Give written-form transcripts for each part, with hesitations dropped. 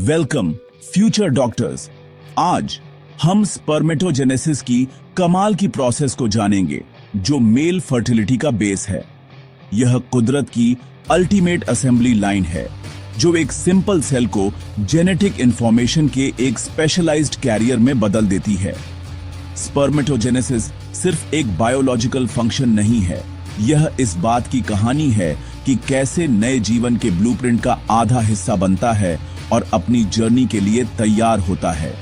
Welcome future doctors. आज हम spermatogenesis की कमाल की प्रोसेस को जानेंगे जो मेल फर्टिलिटी का बेस है। यह कुदरत की अल्टीमेट असेंबली लाइन है जो एक सिंपल सेल को जेनेटिक इंफॉर्मेशन के एक स्पेशलाइज्ड कैरियर में बदल देती है। स्पर्मेटोजेनेसिस सिर्फ एक बायोलॉजिकल फंक्शन नहीं है, यह इस बात की कहानी है कि कैसे नए जीवन के ब्लूप्रिंट का आधा हिस्सा बनता है और अपनी जर्नी के लिए तैयार होता है।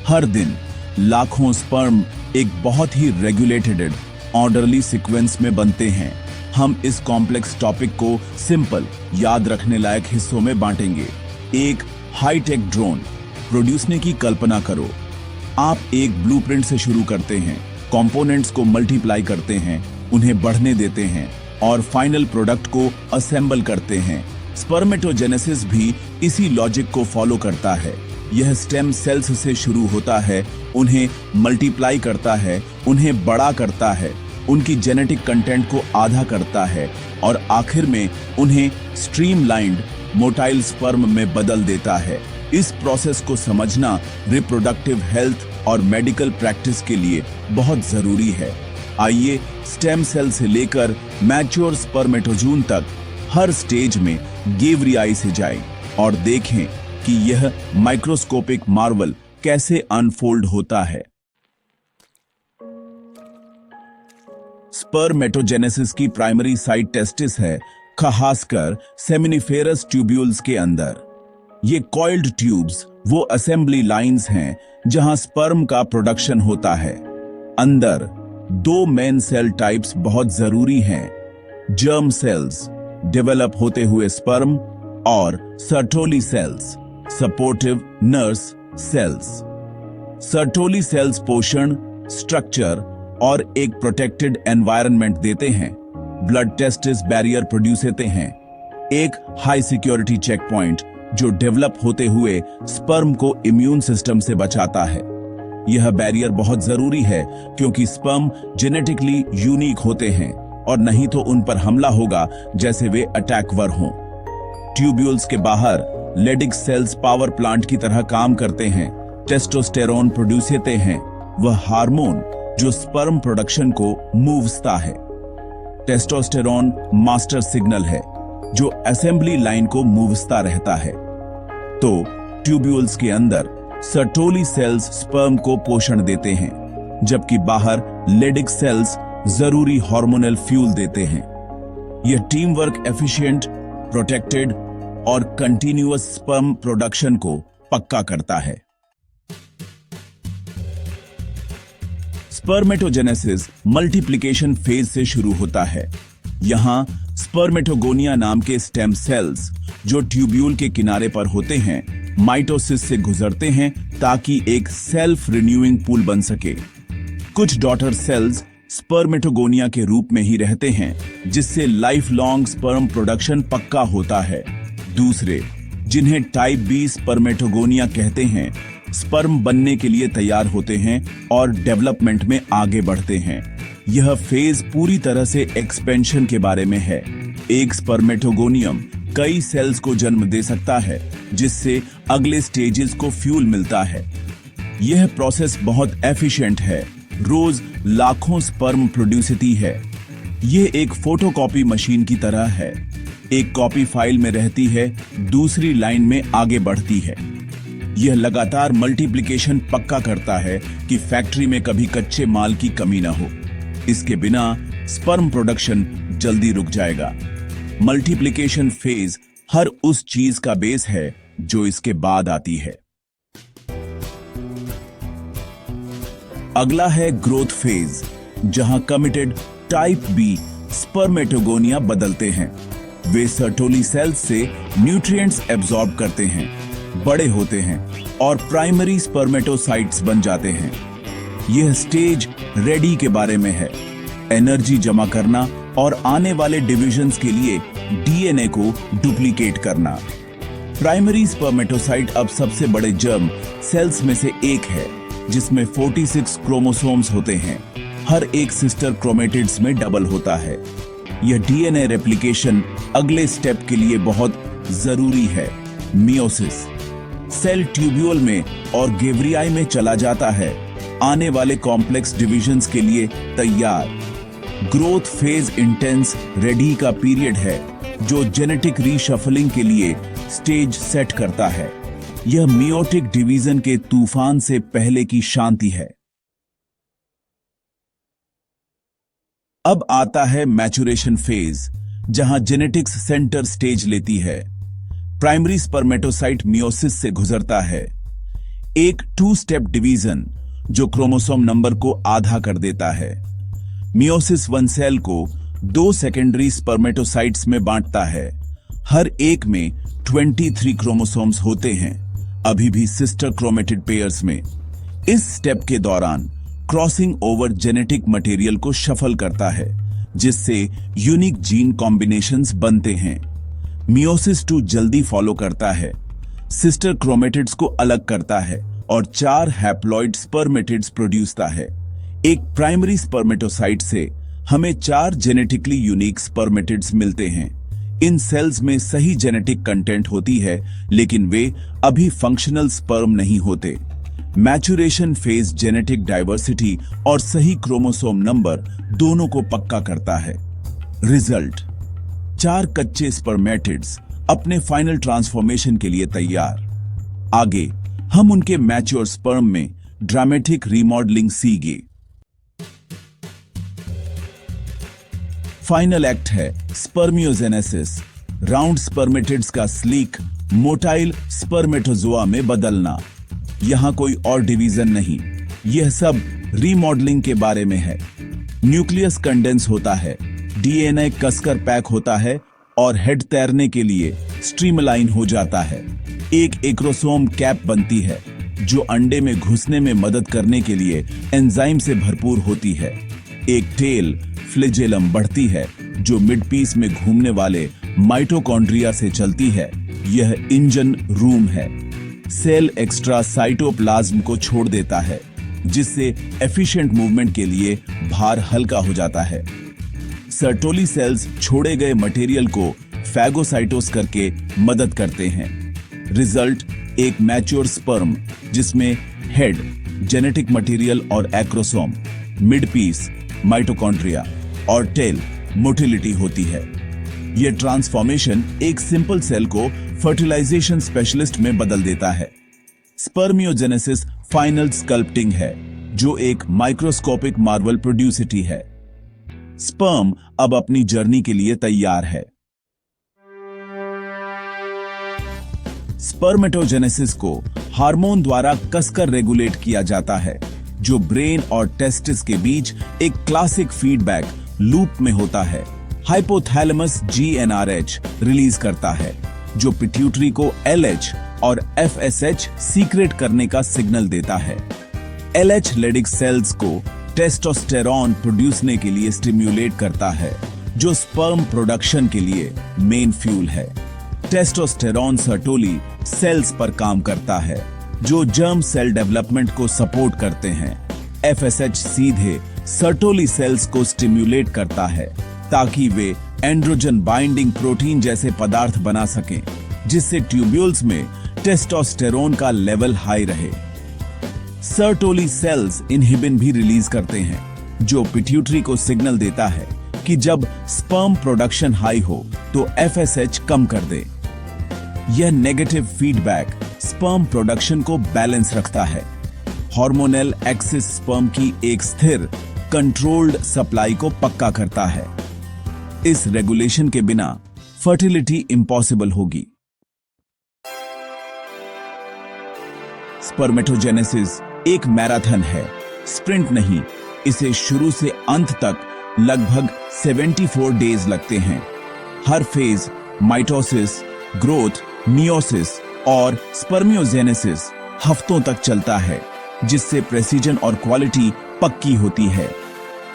हर दिन लाखों स्पर्म एक बहुत ही रेगुलेटेड ऑर्डरली सीक्वेंस में बनते हैं। हम इस कॉम्प्लेक्स टॉपिक को सिंपल याद रखने लायक हिस्सों में बांटेंगे। एक हाईटेक ड्रोन प्रोड्यूसने की कल्पना करो। आप एक ब्लूप्रिंट से शुरू करते हैं, कंपोनेंट्स को मल्टीप्लाई करते हैं, उन्हें बढ़ने देते हैं और फाइनल प्रोडक्ट को असेंबल करते हैं। स्पर्मेटोजेनेसिस भी इसी लॉजिक को फॉलो करता है। यह स्टेम सेल्स से शुरू होता है, उन्हें मल्टीप्लाई करता है, उन्हें बड़ा करता है, उनकी जेनेटिक कंटेंट को आधा करता है और आखिर में उन्हें स्ट्रीमलाइंड मोटाइल स्पर्म में बदल देता है। इस प्रोसेस को समझना रिप्रोडक्टिव हेल्थ और मेडिकल प्रैक्टिस के लिए बहुत जरूरी है। आइए स्टेम सेल से लेकर मैच्योर स्पर्मेटोजून तक हर स्टेज में गेवरियाई से जाएं और देखें कि यह माइक्रोस्कोपिक मार्वल कैसे अनफोल्ड होता है। स्पर्मेटोजेनेसिस की प्राइमरी साइट टेस्टिस है, खासकर सेमिनिफेरस ट्यूब्यूल्स के अंदर। ये कॉइल्ड ट्यूब्स वो असेंबली लाइंस हैं जहां स्पर्म का प्रोडक्शन होता है। अंदर दो मेन सेल टाइप्स बहुत जरूरी हैं, जर्म सेल्स डेवलप होते हुए स्पर्म और Sertoli cells supportive nurse cells. Sertoli cells पोषण, स्ट्रक्चर और एक प्रोटेक्टेड एनवायरनमेंट देते हैं। ब्लड टेस्टिस बैरियर प्रोड्यूस होते हैं, एक हाई सिक्योरिटी चेक पॉइंट जो डेवलप होते हुए स्पर्म को इम्यून सिस्टम से बचाता है। यह बैरियर बहुत जरूरी है क्योंकि स्पर्म जेनेटिकली यूनिक होते हैं और नहीं तो उन पर हमला होगा जैसे वे अटैकवर हों। ट्यूब्यूल्स के बाहर लेडिक सेल्स पावर प्लांट की तरह काम करते हैं। टेस्टोस्टेरोन प्रोड्यूस होते हैं, वह हार्मोन जो स्पर्म प्रोडक्शन को मूवता है। टेस्टोस्टेरोन मास्टर सिग्नल है जो असेंबली लाइन को मूवता रहता है। तो ट्यूब्यूल्स के अंदर सर्टोली सेल्स स्पर्म को पोषण देते हैं, जबकि बाहर लेडिक सेल्स जरूरी हार्मोनल फ्यूल देते हैं। यह टीम वर्क एफिशिएंट, प्रोटेक्टेड और कंटिन्यूअस स्पर्म प्रोडक्शन को पक्का करता है। स्पर्मेटोजेनेसिस मल्टीप्लिकेशन फेज से शुरू होता है। यहां स्पर्मेटोगोनिया नाम के स्टेम सेल्स जो ट्यूब्यूल के किनारे पर होते हैं माइटोसिस से गुजरते हैं ताकि एक सेल्फ रिन्यूइंग पूल बन सके। कुछ डॉटर सेल्स स्पर्मेटोगोनिया के रूप में ही रहते हैं जिससे लाइफ लॉन्ग स्पर्म प्रोडक्शन पक्का होता है। दूसरे, जिन्हें टाइप बी स्पर्मेटोगोनिया कहते हैं, स्पर्म बनने के लिए तैयार होते हैं और डेवलपमेंट में आगे बढ़ते हैं। यह फेज पूरी तरह से एक्सपेंशन के बारे में है। एक स्पर्मेटोगोनियम कई सेल्स को जन्म दे सकता है जिससे अगले स्टेजेस को फ्यूल मिलता है। यह प्रोसेस बहुत एफिशिएंट है, रोज लाखों स्पर्म प्रोड्यूस होती है। यह एक फोटोकॉपी मशीन की तरह है, एक कॉपी फाइल में रहती है, दूसरी लाइन में आगे बढ़ती है। यह लगातार मल्टीप्लिकेशन पक्का करता है कि फैक्ट्री में कभी कच्चे माल की कमी न हो। इसके बिना स्पर्म प्रोडक्शन जल्दी रुक जाएगा। मल्टीप्लिकेशन फेज हर उस चीज का बेस है जो इसके बाद आती है। अगला है ग्रोथ फेज, जहां कमिटेड टाइप बी स्पर्मेटोगोनिया बदलते हैं। वे सर्टोली सेल्स से न्यूट्रिएंट्स एब्जॉर्ब करते हैं, बड़े होते हैं और प्राइमरी स्पर्मेटोसाइट्स बन जाते हैं। यह स्टेज रेडी के बारे में है, एनर्जी जमा करना और आने वाले डिविजन्स के लिए डीएनए को डुप्लीकेट करना। प्राइमरी स्पर्मेटोसाइट अब सबसे बड़े जर्म सेल्स में से एक है जिसमें 46 क्रोमोसोम्स होते हैं। हर एक सिस्टर क्रोमेटिड्स में डबल होता है। यह डीएनए रेप्लिकेशन अगले स्टेप के लिए बहुत जरूरी है, मियोसिस। सेल ट्यूब्यूल में और गेवरियाई में चला जाता है, आने वाले कॉम्प्लेक्स डिविजन्स के लिए तैयार। ग्रोथ फेज इंटेंस रेडी का पीरियड है जो जेनेटिक रीशफलिंग के लिए स्टेज सेट करता है। यह मियोटिक डिवीजन के तूफान से पहले की शांति है। अब आता है मैचुरेशन फेज, जहां जेनेटिक्स सेंटर स्टेज लेती है। प्राइमरी स्पर्मेटोसाइट मियोसिस से गुजरता है, एक 2 स्टेप डिवीजन जो क्रोमोसोम नंबर को आधा कर देता है। मियोसिस 1 सेल को 2 सेकेंडरी स्पर्मेटोसाइट्स में बांटता है। हर एक में 23 क्रोमोसोम्स होते हैं, अभी भी सिस्टर क्रोमेटिड पेयर्स में। इस स्टेप के दौरान क्रॉसिंग ओवर जेनेटिक मटेरियल को शफल करता है, जिससे यूनिक जीन कॉम्बिनेशंस बनते हैं। मियोसिस 2 जल्दी फॉलो करता है, सिस्टर क्रोमेटिड्स को अलग करता है और 4 हैप्लॉइड स्पर्मेटिड्स प्रोड्यूसता है। एक प्राइमरी स्पर्मेटोसाइट से हमें 4 जेनेटिकली यूनिक स्पर्मेटिड्स मिलते हैं। इन सेल्स में सही जेनेटिक कंटेंट होती है, लेकिन वे अभी फंक्शनल स्पर्म नहीं होते। मैचुरेशन फेज जेनेटिक डाइवर्सिटी और सही क्रोमोसोम नंबर दोनों को पक्का करता है। रिजल्ट, 4 कच्चे स्पर्मेटिड्स अपने फाइनल ट्रांसफॉर्मेशन के लिए तैयार। आगे हम उनके मैच्योर स्पर्म में ड्रामेटिक रीमॉडलिंग सीखे। फाइनल एक्ट है स्पर्मियोजेनेसिस, राउंड स्पर्मेटिड्स का स्लीक मोटाइल स्पर्मेटोजोआ में बदलना। यहां कोई और डिवीजन नहीं, यह सब रीमॉडलिंग के बारे में है। न्यूक्लियस कंडेंस होता है, डीएनए कसकर पैक होता है और हेड तैरने के लिए स्ट्रीमलाइन हो जाता है। एक एक्रोसोम कैप बनती है जो अंडे में घुसने में मदद करने के लिए एंजाइम से भरपूर होती है। एक टेल फ्लेजेलम बढ़ती है जो मिडपीस में घूमने वाले माइटोकॉन्ड्रिया से चलती है। यह इंजन रूम है। सेल एक्स्ट्रा साइटोप्लाज्म को छोड़ देता है, जिससे एफिशिएंट मूवमेंट के लिए भार हल्का हो जाता है। सर्टोली सेल्स छोड़े गए मटेरियल को फैगोसाइटोस करके मदद करते हैं। रिजल्ट, एक मैच्योर स्पर्म जिसमें हेड, जेनेटिक मटेरियल और एक्रोसोम, मिडपीस, माइटोकॉन्ड्रिया और टेल, मोटिलिटी होती है। यह ट्रांसफॉर्मेशन एक सिंपल सेल को फर्टिलाइजेशन स्पेशलिस्ट में बदल देता है। स्पर्मियोजेनेसिस फाइनल स्कल्प्टिंग है, जो एक माइक्रोस्कोपिक मार्वल प्रोड्यूसिटी है। स्पर्म अब अपनी जर्नी के लिए तैयार है। स्पर्मेटोजेनेसिस को हार्मोन द्वारा कसकर रेगुलेट किया जाता है, जो ब्रेन और टेस्टिस के बीच एक क्लासिक फीडबैक लूप में होता है। हाइपोथैलेमस GnRH रिलीज करता है, जो पिट्यूटरी को LH और FSH सीक्रेट करने का सिग्नल देता है। LH लेडिक सेल्स को टेस्टोस्टेरॉन प्रोड्यूसने के लिए स्टिम्युलेट करता है, जो स्पर्म प्रोडक्शन के लिए मेन फ्यूल है। टेस्टोस्टेरॉन सर्टोली सेल्स पर काम करता है, जो जर्म सेल डेवलपमेंट को सपोर्ट करते हैं। FSH सीधे सर्टोली सेल्स को स्टिम्युलेट करता है ताकि वे एंड्रोजन बाइंडिंग प्रोटीन जैसे पदार्थ बना सकें, जिससे ट्यूब्यूल्स में टेस्टोस्टेरोन का लेवल हाई रहे। सर्टोली सेल्स इनहिबिन भी रिलीज करते हैं, जो पिट्यूटरी को सिग्नल देता है कि जब स्पर्म प्रोडक्शन हाई हो तो FSH कम कर दे। यह नेगेटिव फीडबैक स्पर्म प्रोडक्शन को बैलेंस रखता है। हार्मोनल एक्सिस स्पर्म की एक स्थिर कंट्रोल्ड सप्लाई को पक्का करता है। इस रेगुलेशन के बिना फर्टिलिटी इम्पॉसिबल होगी। स्पर्मेटोजेनेसिस एक मैराथन है, स्प्रिंट नहीं। इसे शुरू से अंत तक लगभग 74 डेज लगते हैं। हर फेज माइटोसिस, ग्रोथ, मियोसिस और स्पर्मियोजेनेसिस हफ्तों तक चलता है, जिससे प्रेसिजन और क्वालिटी पक्की होती है।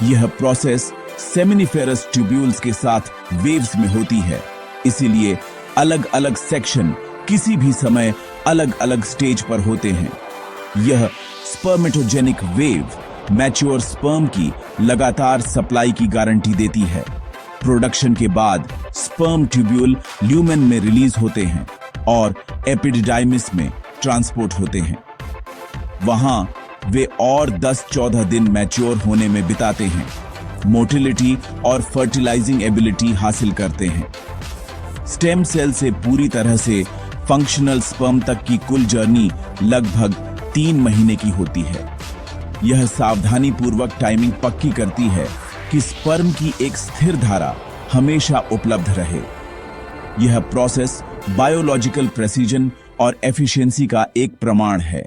यह प्रोसेस सेमिनिफेरस ट्यूब्यूल्स के साथ वेव्स में होती है, इसीलिए अलग अलग सेक्शन किसी भी समय अलग अलग स्टेज पर होते हैं। यह स्पर्मेटोजेनिक वेव मैच्योर स्पर्म की लगातार सप्लाई की गारंटी देती है। प्रोडक्शन के बाद स्पर्म ट्यूब्यूल ल्यूमेन में रिलीज होते हैं और एपिडिडाइमिस में ट्रांसपोर्ट होते हैं। वहां वे और 10-14 दिन मैच्योर होने में बिताते हैं, मोटिलिटी और फर्टिलाइजिंग एबिलिटी हासिल करते हैं। स्टेम सेल से पूरी तरह से फंक्शनल स्पर्म तक की कुल जर्नी लगभग 3 महीने की होती है। यह सावधानी पूर्वक टाइमिंग पक्की करती है कि स्पर्म की एक स्थिर धारा हमेशा उपलब्ध रहे। यह प्रोसेस बायोलॉजिकल प्रेसिजन और एफिशिएंसी का एक प्रमाण है।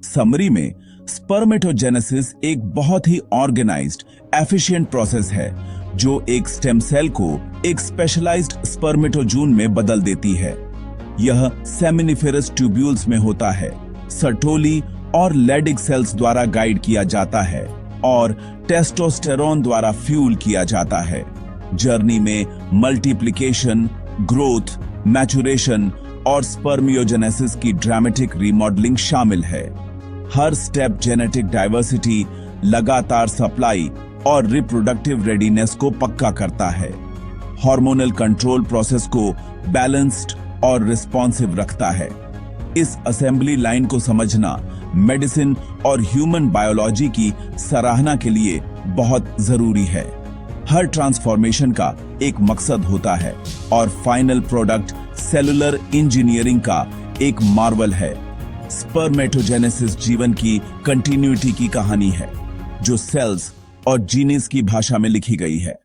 समरी में, स्पर्मेटोजेनेसिस एक बहुत ही ऑर्गेनाइज्ड, एफिशिएंट प्रोसेस है जो एक स्टेम सेल को एक स्पेशलाइज्ड स्पर्मेटोजून में बदल देती है। यह सेमिनिफेरस ट्यूब्यूल्स में होता है, सर्टोली और लेडिक सेल्स द्वारा गाइड किया जाता है और टेस्टोस्टेरोन द्वारा फ्यूल किया जाता है। जर्नी में मल्टीप्लिकेशन, ग्रोथ, मैचुरेशन और स्पर्मियोजेनेसिस की ड्रामेटिक रीमॉडलिंग शामिल है। हर स्टेप जेनेटिक डाइवर्सिटी, लगातार सप्लाई और रिप्रोडक्टिव रेडीनेस को पक्का करता है। हार्मोनल कंट्रोल प्रोसेस को बैलेंस्ड और रिस्पॉन्सिव रखता है। इस असेंबली लाइन को समझना मेडिसिन और ह्यूमन बायोलॉजी की सराहना के लिए बहुत जरूरी है। हर ट्रांसफॉर्मेशन का एक मकसद होता है और फाइनल प्रोडक्ट सेलुलर इंजीनियरिंग का एक मार्वल है। स्पर्मेटोजेनेसिस जीवन की कंटिन्यूटी की कहानी है जो सेल्स और जीनस की भाषा में लिखी गई है।